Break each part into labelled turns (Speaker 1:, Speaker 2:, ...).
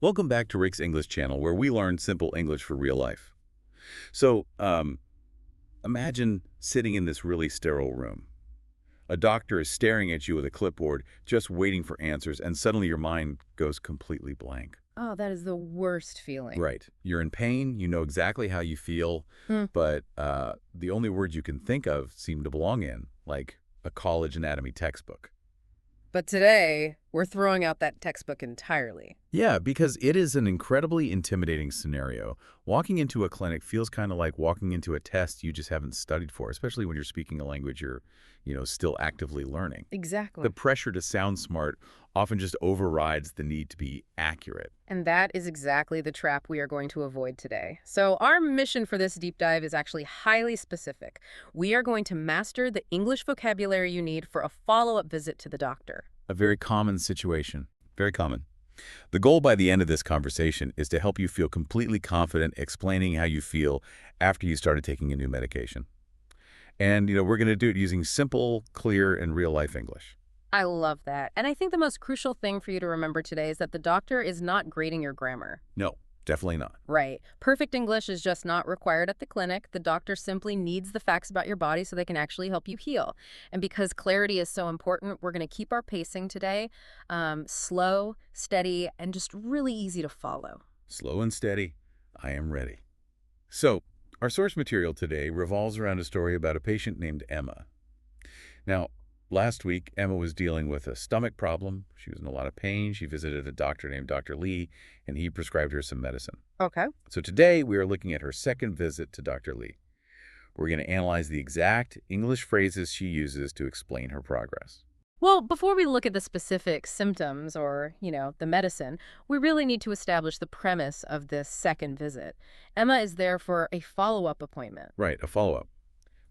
Speaker 1: Welcome back to Rick's English channel, where we learn simple English for real life. So, imagine sitting in this really sterile room. A doctor is staring at you with a clipboard, just waiting for answers, and suddenly your mind goes completely blank.
Speaker 2: Oh, that is the worst feeling.
Speaker 1: Right. You're in pain, you know exactly how you feel,
Speaker 2: Hmm.
Speaker 1: but the only words you can think of seem to belong in, like a college anatomy textbook.
Speaker 2: But today, we're throwing out that textbook entirely.
Speaker 1: Yeah, because it is an incredibly intimidating scenario. Walking into a clinic feels kind of like walking into a test you just haven't studied for, especially when you're speaking a language you're still actively learning.
Speaker 2: Exactly.
Speaker 1: The pressure to sound smart often just overrides the need to be accurate.
Speaker 2: And that is exactly the trap we are going to avoid today. So our mission for this deep dive is actually highly specific. We are going to master the English vocabulary you need for a follow-up visit to the doctor.
Speaker 1: A very common situation. Very common. The goal by the end of this conversation is to help you feel completely confident explaining how you feel after you started taking a new medication. And, we're going to do it using simple, clear, and real-life English.
Speaker 2: I love that. And I think the most crucial thing for you to remember today is that the doctor is not grading your grammar.
Speaker 1: No, definitely not.
Speaker 2: Right. Perfect English is just not required at the clinic. The doctor simply needs the facts about your body so they can actually help you heal. And because clarity is so important, we're going to keep our pacing today slow, steady, and just really easy to follow.
Speaker 1: Slow and steady. I am ready. So, our source material today revolves around a story about a patient named Emma. Now, last week, Emma was dealing with a stomach problem. She was in a lot of pain. She visited a doctor named Dr. Lee, and he prescribed her some medicine.
Speaker 2: Okay.
Speaker 1: So today, we are looking at her second visit to Dr. Lee. We're going to analyze the exact English phrases she uses to explain her progress.
Speaker 2: Well, before we look at the specific symptoms or, the medicine, we really need to establish the premise of this second visit. Emma is there for a follow-up appointment.
Speaker 1: Right, a follow-up,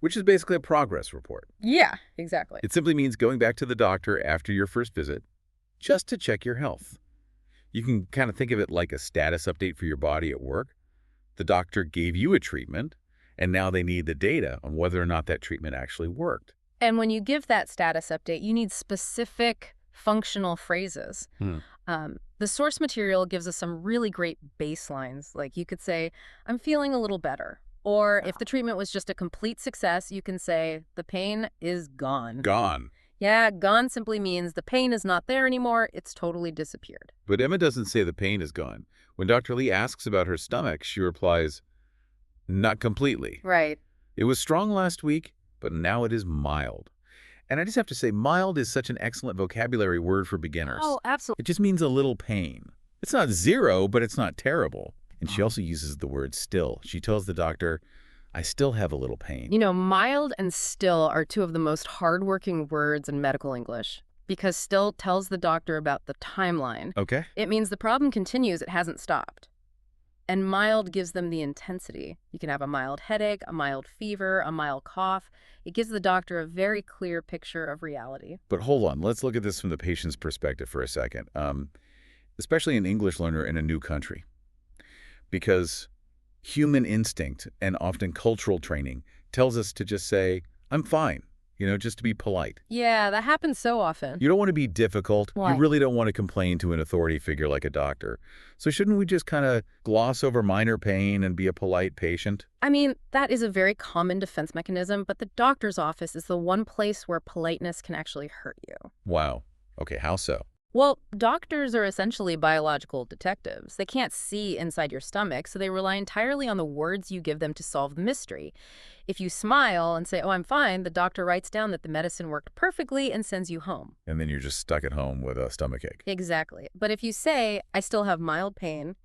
Speaker 1: which is basically a progress report.
Speaker 2: Yeah, exactly.
Speaker 1: It simply means going back to the doctor after your first visit just to check your health. You can kind of think of it like a status update for your body at work. The doctor gave you a treatment, and now they need the data on whether or not that treatment actually worked.
Speaker 2: And when you give that status update, you need specific functional phrases. The source material gives us some really great baselines. Like you could say, I'm feeling a little better. Or if the treatment was just a complete success, you can say, the pain is gone.
Speaker 1: Gone.
Speaker 2: Yeah, gone simply means the pain is not there anymore. It's totally disappeared.
Speaker 1: But Emma doesn't say the pain is gone. When Dr. Lee asks about her stomach, she replies, not completely.
Speaker 2: Right.
Speaker 1: It was strong last week, but now it is mild. And I just have to say, mild is such an excellent vocabulary word for beginners.
Speaker 2: Oh, absolutely.
Speaker 1: It just means a little pain. It's not zero, but it's not terrible. And she also uses the word still. She tells the doctor, I still have a little pain.
Speaker 2: Mild and still are two of the most hardworking words in medical English because still tells the doctor about the timeline.
Speaker 1: Okay.
Speaker 2: It means the problem continues, it hasn't stopped. And mild gives them the intensity. You can have a mild headache, a mild fever, a mild cough. It gives the doctor a very clear picture of reality.
Speaker 1: But hold on, let's look at this from the patient's perspective for a second, especially an English learner in a new country. Because human instinct and often cultural training tells us to just say, I'm fine, just to be polite.
Speaker 2: Yeah, that happens so often.
Speaker 1: You don't want to be difficult.
Speaker 2: Why?
Speaker 1: You really don't want to complain to an authority figure like a doctor. So shouldn't we just kind of gloss over minor pain and be a polite patient?
Speaker 2: I mean, that is a very common defense mechanism, but the doctor's office is the one place where politeness can actually hurt you.
Speaker 1: Wow. Okay, how so?
Speaker 2: Well, doctors are essentially biological detectives. They can't see inside your stomach, so they rely entirely on the words you give them to solve the mystery. If you smile and say, oh, I'm fine, the doctor writes down that the medicine worked perfectly and sends you home.
Speaker 1: And then you're just stuck at home with a stomachache.
Speaker 2: Exactly. But if you say, I still have mild pain,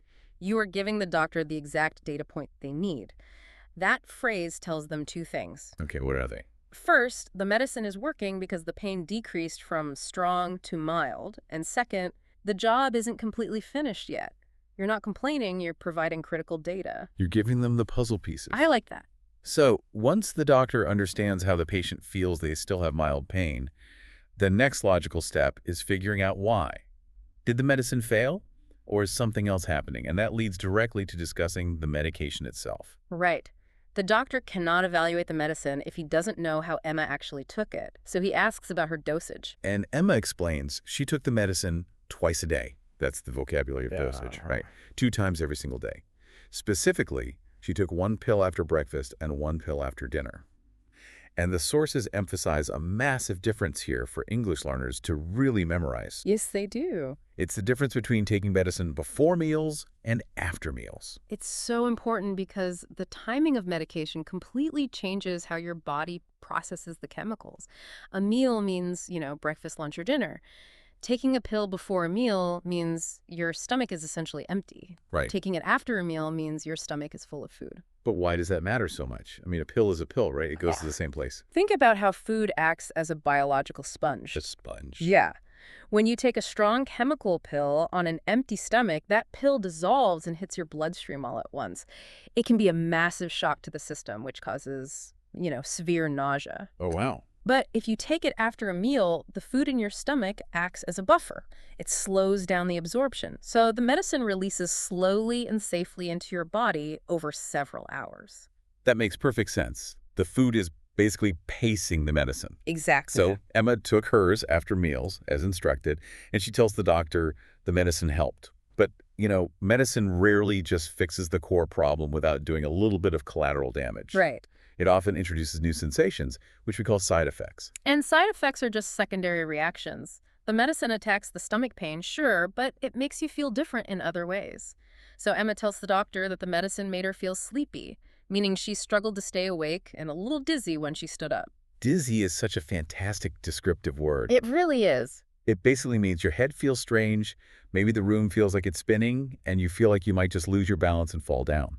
Speaker 2: you are giving the doctor the exact data point they need. That phrase tells them two things.
Speaker 1: Okay, what are they?
Speaker 2: First, the medicine is working because the pain decreased from strong to mild. And second, the job isn't completely finished yet. You're not complaining, you're providing critical data.
Speaker 1: You're giving them the puzzle pieces.
Speaker 2: I like that.
Speaker 1: So once the doctor understands how the patient feels they still have mild pain, the next logical step is figuring out why. Did the medicine fail? Or is something else happening? And that leads directly to discussing the medication itself.
Speaker 2: Right. The doctor cannot evaluate the medicine if he doesn't know how Emma actually took it, so he asks about her dosage.
Speaker 1: And Emma explains she took the medicine twice a day. That's the vocabulary of
Speaker 3: Yeah.
Speaker 1: dosage, right? 2 times every single day. Specifically, she took 1 pill after breakfast and 1 pill after dinner. And the sources emphasize a massive difference here for English learners to really memorize.
Speaker 2: Yes, they do.
Speaker 1: It's the difference between taking medicine before meals and after meals.
Speaker 2: It's so important because the timing of medication completely changes how your body processes the chemicals. A meal means, breakfast, lunch, or dinner. Taking a pill before a meal means your stomach is essentially empty.
Speaker 1: Right.
Speaker 2: Taking it after a meal means your stomach is full of food.
Speaker 1: But why does that matter so much? I mean, a pill is a pill, right? It goes to the same place.
Speaker 2: Think about how food acts as a biological sponge.
Speaker 1: A sponge.
Speaker 2: Yeah. When you take a strong chemical pill on an empty stomach, that pill dissolves and hits your bloodstream all at once. It can be a massive shock to the system, which causes, severe nausea.
Speaker 1: Oh, wow.
Speaker 2: But if you take it after a meal, the food in your stomach acts as a buffer. It slows down the absorption. So the medicine releases slowly and safely into your body over several hours.
Speaker 1: That makes perfect sense. The food is basically pacing the medicine.
Speaker 2: Exactly.
Speaker 1: So Emma took hers after meals, as instructed, and she tells the doctor the medicine helped. But, medicine rarely just fixes the core problem without doing a little bit of collateral damage.
Speaker 2: Right.
Speaker 1: It often introduces new sensations, which we call side effects.
Speaker 2: And side effects are just secondary reactions. The medicine attacks the stomach pain, sure, but it makes you feel different in other ways. So Emma tells the doctor that the medicine made her feel sleepy, meaning she struggled to stay awake and a little dizzy when she stood up.
Speaker 1: Dizzy is such a fantastic descriptive word.
Speaker 2: It really is.
Speaker 1: It basically means your head feels strange, maybe the room feels like it's spinning, and you feel like you might just lose your balance and fall down.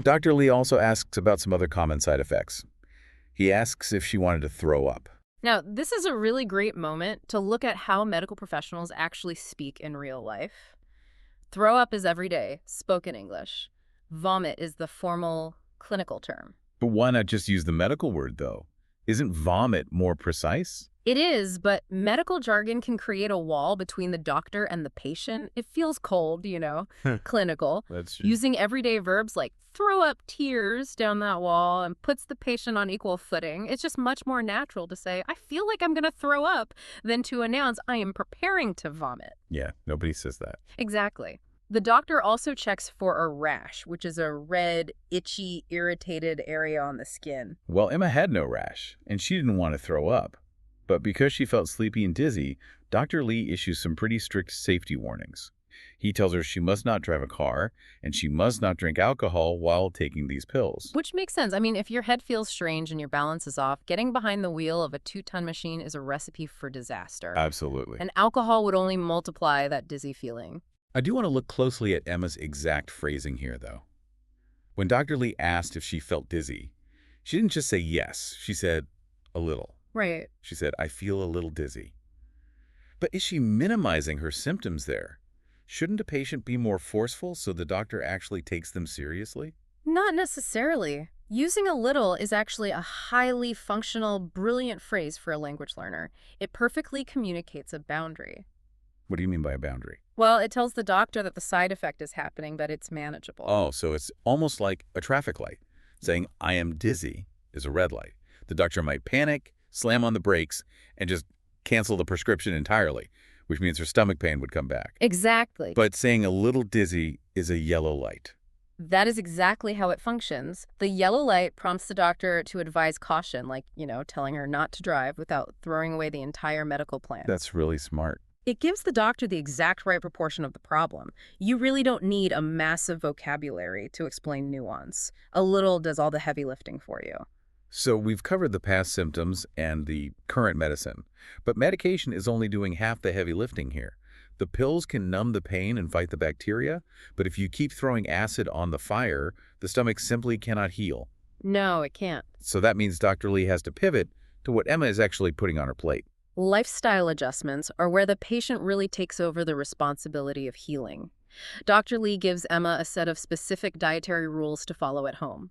Speaker 1: Dr. Lee also asks about some other common side effects. He asks if she wanted to throw up.
Speaker 2: Now, this is a really great moment to look at how medical professionals actually speak in real life. Throw up is everyday, spoken English. Vomit is the formal clinical term.
Speaker 1: But why not just use the medical word, though? Isn't vomit more precise?
Speaker 2: It is, but medical jargon can create a wall between the doctor and the patient. It feels cold, clinical.
Speaker 1: That's true.
Speaker 2: Using everyday verbs like throw up tears down that wall and puts the patient on equal footing. It's just much more natural to say, I feel like I'm going to throw up, than to announce I am preparing to vomit.
Speaker 1: Yeah, nobody says that.
Speaker 2: Exactly. The doctor also checks for a rash, which is a red, itchy, irritated area on the skin.
Speaker 1: Well, Emma had no rash, and she didn't want to throw up. But because she felt sleepy and dizzy, Dr. Lee issues some pretty strict safety warnings. He tells her she must not drive a car, and she must not drink alcohol while taking these pills.
Speaker 2: Which makes sense. I mean, if your head feels strange and your balance is off, getting behind the wheel of a 2-ton machine is a recipe for disaster.
Speaker 1: Absolutely.
Speaker 2: And alcohol would only multiply that dizzy feeling.
Speaker 1: I do want to look closely at Emma's exact phrasing here, though. When Dr. Lee asked if she felt dizzy, she didn't just say yes. She said, a little.
Speaker 2: Right.
Speaker 1: She said, I feel a little dizzy. But is she minimizing her symptoms there? Shouldn't a patient be more forceful so the doctor actually takes them seriously?
Speaker 2: Not necessarily. Using a little is actually a highly functional, brilliant phrase for a language learner. It perfectly communicates a boundary.
Speaker 1: What do you mean by a boundary?
Speaker 2: Well, it tells the doctor that the side effect is happening, but it's manageable.
Speaker 1: Oh, so it's almost like a traffic light. Saying, I am dizzy is a red light. The doctor might panic, slam on the brakes, and just cancel the prescription entirely, which means her stomach pain would come back.
Speaker 2: Exactly.
Speaker 1: But saying a little dizzy is a yellow light.
Speaker 2: That is exactly how it functions. The yellow light prompts the doctor to advise caution, like, telling her not to drive without throwing away the entire medical plan.
Speaker 1: That's really smart.
Speaker 2: It gives the doctor the exact right proportion of the problem. You really don't need a massive vocabulary to explain nuance. A little does all the heavy lifting for you.
Speaker 1: So we've covered the past symptoms and the current medicine, but medication is only doing half the heavy lifting here. The pills can numb the pain and fight the bacteria, but if you keep throwing acid on the fire, the stomach simply cannot heal.
Speaker 2: No, it can't.
Speaker 1: So that means Dr. Lee has to pivot to what Emma is actually putting on her plate.
Speaker 2: Lifestyle adjustments are where the patient really takes over the responsibility of healing. Dr. Lee gives Emma a set of specific dietary rules to follow at home.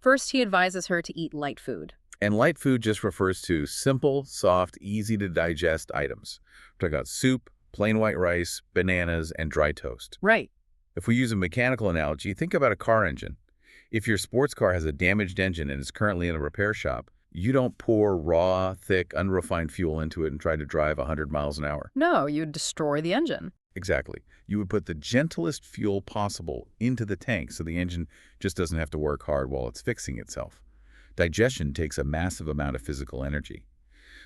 Speaker 2: First, he advises her to eat light food.
Speaker 1: And light food just refers to simple, soft, easy-to-digest items. We're talking about soup, plain white rice, bananas, and dry toast.
Speaker 2: Right.
Speaker 1: If we use a mechanical analogy, think about a car engine. If your sports car has a damaged engine and is currently in a repair shop, you don't pour raw, thick, unrefined fuel into it and try to drive 100 miles an hour.
Speaker 2: No, you destroy the engine.
Speaker 1: Exactly. You would put the gentlest fuel possible into the tank so the engine just doesn't have to work hard while it's fixing itself. Digestion takes a massive amount of physical energy.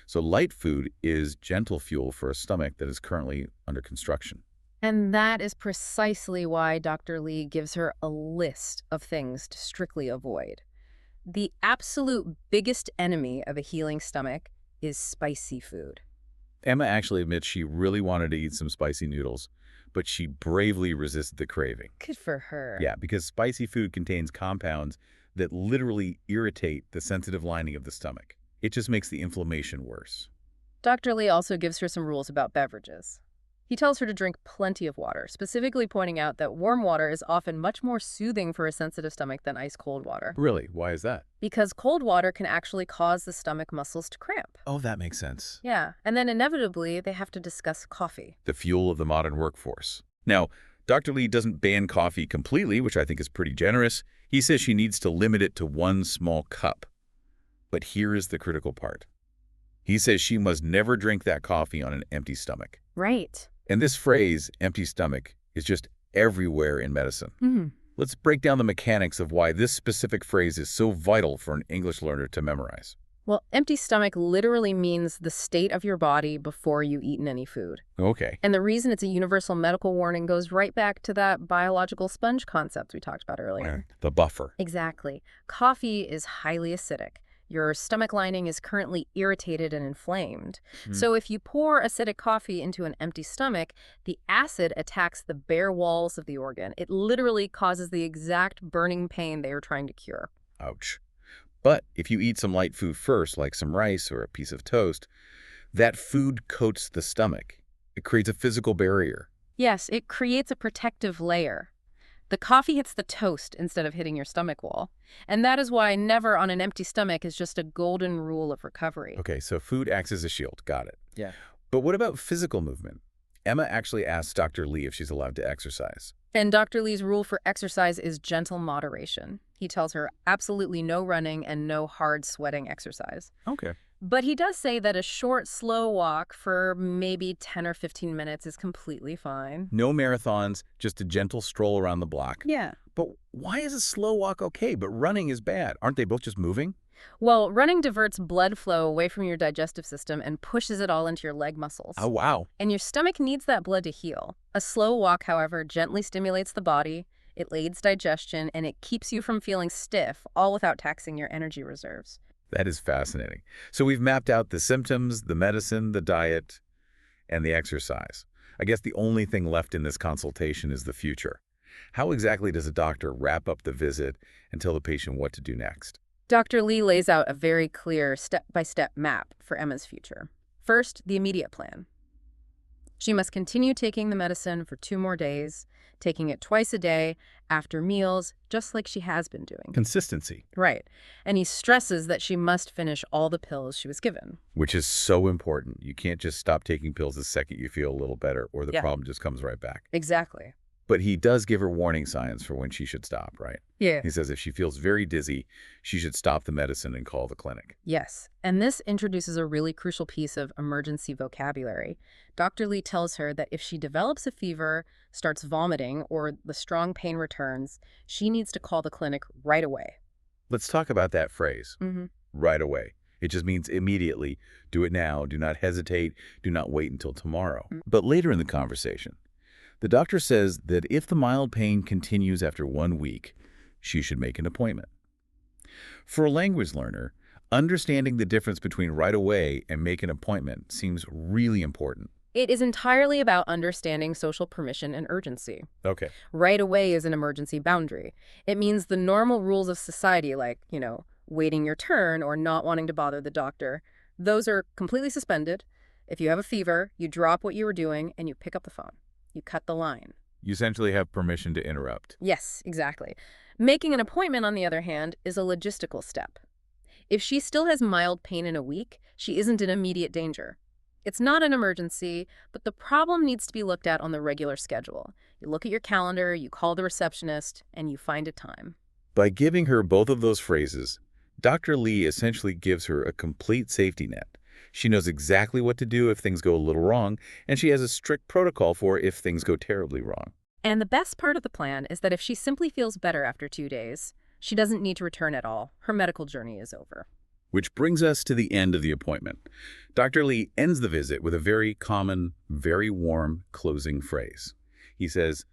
Speaker 1: So light food is gentle fuel for a stomach that is currently under construction.
Speaker 2: And that is precisely why Dr. Lee gives her a list of things to strictly avoid. The absolute biggest enemy of a healing stomach is spicy food.
Speaker 1: Emma actually admits she really wanted to eat some spicy noodles, but she bravely resisted the craving.
Speaker 2: Good for her.
Speaker 1: Yeah, because spicy food contains compounds that literally irritate the sensitive lining of the stomach. It just makes the inflammation worse.
Speaker 2: Dr. Lee also gives her some rules about beverages. He tells her to drink plenty of water, specifically pointing out that warm water is often much more soothing for a sensitive stomach than ice-cold water.
Speaker 1: Really? Why is that?
Speaker 2: Because cold water can actually cause the stomach muscles to cramp.
Speaker 1: Oh, that makes sense.
Speaker 2: Yeah, and then inevitably they have to discuss coffee.
Speaker 1: The fuel of the modern workforce. Now, Dr. Lee doesn't ban coffee completely, which I think is pretty generous. He says she needs to limit it to 1 small cup. But here is the critical part. He says she must never drink that coffee on an empty stomach.
Speaker 2: Right.
Speaker 1: And this phrase, empty stomach, is just everywhere in medicine. Let's break down the mechanics of why this specific phrase is so vital for an English learner to memorize.
Speaker 2: Well, empty stomach literally means the state of your body before you've eaten any food.
Speaker 1: Okay.
Speaker 2: And the reason it's a universal medical warning goes right back to that biological sponge concept we talked about earlier.
Speaker 1: The buffer.
Speaker 2: Exactly. Coffee is highly acidic. Your stomach lining is currently irritated and inflamed. So if you pour acidic coffee into an empty stomach, the acid attacks the bare walls of the organ. It literally causes the exact burning pain they were trying to cure.
Speaker 1: Ouch. But if you eat some light food first, like some rice or a piece of toast, that food coats the stomach. It creates a physical barrier.
Speaker 2: Yes, it creates a protective layer. The coffee hits the toast instead of hitting your stomach wall. And that is why never on an empty stomach is just a golden rule of recovery.
Speaker 1: Okay, so food acts as a shield. Got it.
Speaker 2: Yeah.
Speaker 1: But what about physical movement? Emma actually asks Dr. Lee if she's allowed to exercise.
Speaker 2: And Dr. Lee's rule for exercise is gentle moderation. He tells her absolutely no running and no hard sweating exercise.
Speaker 1: Okay.
Speaker 2: But he does say that a short, slow walk for maybe 10 or 15 minutes is completely fine.
Speaker 1: No marathons, just a gentle stroll around the block.
Speaker 2: Yeah.
Speaker 1: But why is a slow walk okay, but running is bad? Aren't they both just moving?
Speaker 2: Well, running diverts blood flow away from your digestive system and pushes it all into your leg muscles.
Speaker 1: Oh, wow.
Speaker 2: And your stomach needs that blood to heal. A slow walk, however, gently stimulates the body, it aids digestion, and it keeps you from feeling stiff, all without taxing your energy reserves.
Speaker 1: That is fascinating. So we've mapped out the symptoms, the medicine, the diet, and the exercise. I guess the only thing left in this consultation is the future. How exactly does a doctor wrap up the visit and tell the patient what to do next?
Speaker 2: Dr. Lee lays out a very clear step-by-step map for Emma's future. First, the immediate plan. She must continue taking the medicine for 2 more days, taking it twice a day, after meals, just like she has been doing.
Speaker 1: Consistency.
Speaker 2: Right. And he stresses that she must finish all the pills she was given.
Speaker 1: Which is so important. You can't just stop taking pills the second you feel a little better, or the
Speaker 2: Yeah.
Speaker 1: problem just comes right back.
Speaker 2: Exactly.
Speaker 1: But he does give her warning signs for when she should stop, right?
Speaker 2: Yeah.
Speaker 1: He says if she feels very dizzy, she should stop the medicine and call the clinic.
Speaker 2: Yes. And this introduces a really crucial piece of emergency vocabulary. Dr. Lee tells her that if she develops a fever, starts vomiting, or the strong pain returns, she needs to call the clinic right away.
Speaker 1: Let's talk about that phrase, right away. It just means immediately. Do it now. Do not hesitate. Do not wait until tomorrow. But later in the conversation, the doctor says that if the mild pain continues after 1 week, she should make an appointment. For a language learner, understanding the difference between right away and make an appointment seems really important.
Speaker 2: It is entirely about understanding social permission and urgency.
Speaker 1: Okay.
Speaker 2: Right away is an emergency boundary. It means the normal rules of society, like, waiting your turn or not wanting to bother the doctor, those are completely suspended. If you have a fever, you drop what you were doing and you pick up the phone. You cut the line.
Speaker 1: You essentially have permission to interrupt.
Speaker 2: Yes, exactly. Making an appointment, on the other hand, is a logistical step. If she still has mild pain in a week, she isn't in immediate danger. It's not an emergency, but the problem needs to be looked at on the regular schedule. You look at your calendar, you call the receptionist, and you find a time.
Speaker 1: By giving her both of those phrases, Dr. Lee essentially gives her a complete safety net. She knows exactly what to do if things go a little wrong, and she has a strict protocol for if things go terribly wrong.
Speaker 2: And the best part of the plan is that if she simply feels better after 2 days, she doesn't need to return at all. Her medical journey is over.
Speaker 1: Which brings us to the end of the appointment. Dr. Lee ends the visit with a very common, very warm closing phrase. He says,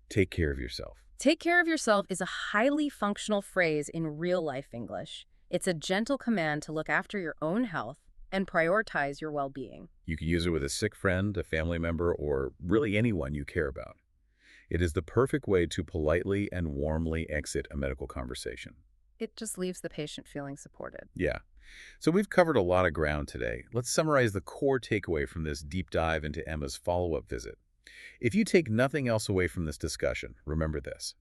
Speaker 1: "Take care of yourself."
Speaker 2: Take care of yourself is a highly functional phrase in real-life English. It's a gentle command to look after your own health and prioritize your well-being.
Speaker 1: You can use it with a sick friend, a family member, or really anyone you care about. It is the perfect way to politely and warmly exit a medical conversation.
Speaker 2: It just leaves the patient feeling supported.
Speaker 1: Yeah. So we've covered a lot of ground today. Let's summarize the core takeaway from this deep dive into Emma's follow-up visit. If you take nothing else away from this discussion, remember this.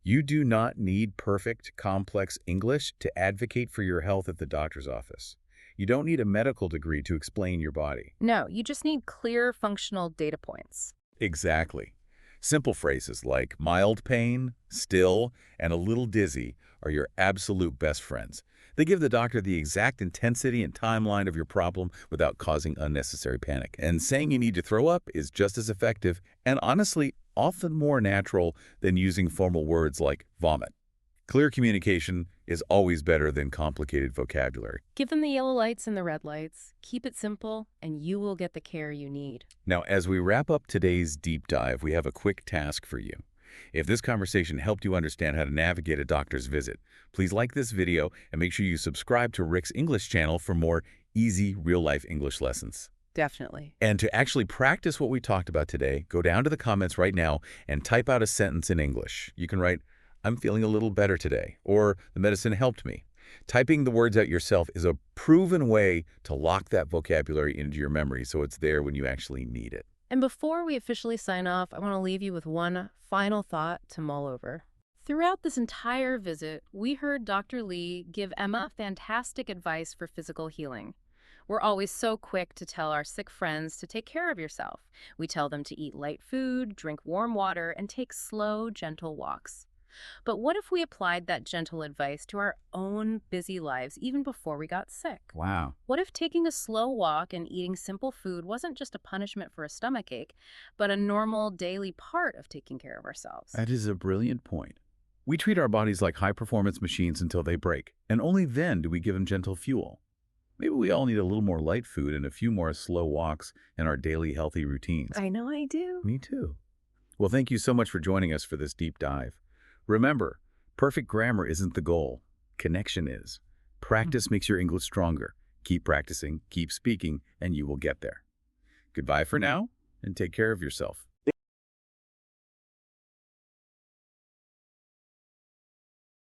Speaker 1: You do not need perfect, complex English to advocate for your health at the doctor's office. You don't need a medical degree to explain your body.
Speaker 2: No, you just need clear, functional data points.
Speaker 1: Exactly. Simple phrases like mild pain, still, and a little dizzy are your absolute best friends. They give the doctor the exact intensity and timeline of your problem without causing unnecessary panic. And saying you need to throw up is just as effective and honestly often more natural than using formal words like vomit. Clear communication is always better than complicated vocabulary.
Speaker 2: Give them the yellow lights and the red lights. Keep it simple, and you will get the care you need.
Speaker 1: Now, as we wrap up today's deep dive, we have a quick task for you. If this conversation helped you understand how to navigate a doctor's visit, please like this video and make sure you subscribe to Rick's English channel for more easy, real-life English lessons.
Speaker 2: Definitely.
Speaker 1: And to actually practice what we talked about today, go down to the comments right now and type out a sentence in English. You can write, "I'm feeling a little better today," or "The medicine helped me." Typing the words out yourself is a proven way to lock that vocabulary into your memory so it's there when you actually need it.
Speaker 2: And before we officially sign off, I want to leave you with one final thought to mull over. Throughout this entire visit, we heard Dr. Lee give Emma fantastic advice for physical healing. We're always so quick to tell our sick friends to take care of yourself. We tell them to eat light food, drink warm water, and take slow, gentle walks. But what if we applied that gentle advice to our own busy lives even before we got sick?
Speaker 1: Wow.
Speaker 2: What if taking a slow walk and eating simple food wasn't just a punishment for a stomachache, but a normal daily part of taking care of ourselves?
Speaker 1: That is a brilliant point. We treat our bodies like high-performance machines until they break, and only then do we give them gentle fuel. Maybe we all need a little more light food and a few more slow walks in our daily healthy routines.
Speaker 2: I know I do.
Speaker 1: Me too. Well, thank you so much for joining us for this deep dive. Remember, perfect grammar isn't the goal. Connection is. Practice makes your English stronger. Keep practicing, keep speaking, and you will get there. Goodbye for now, and take care of yourself.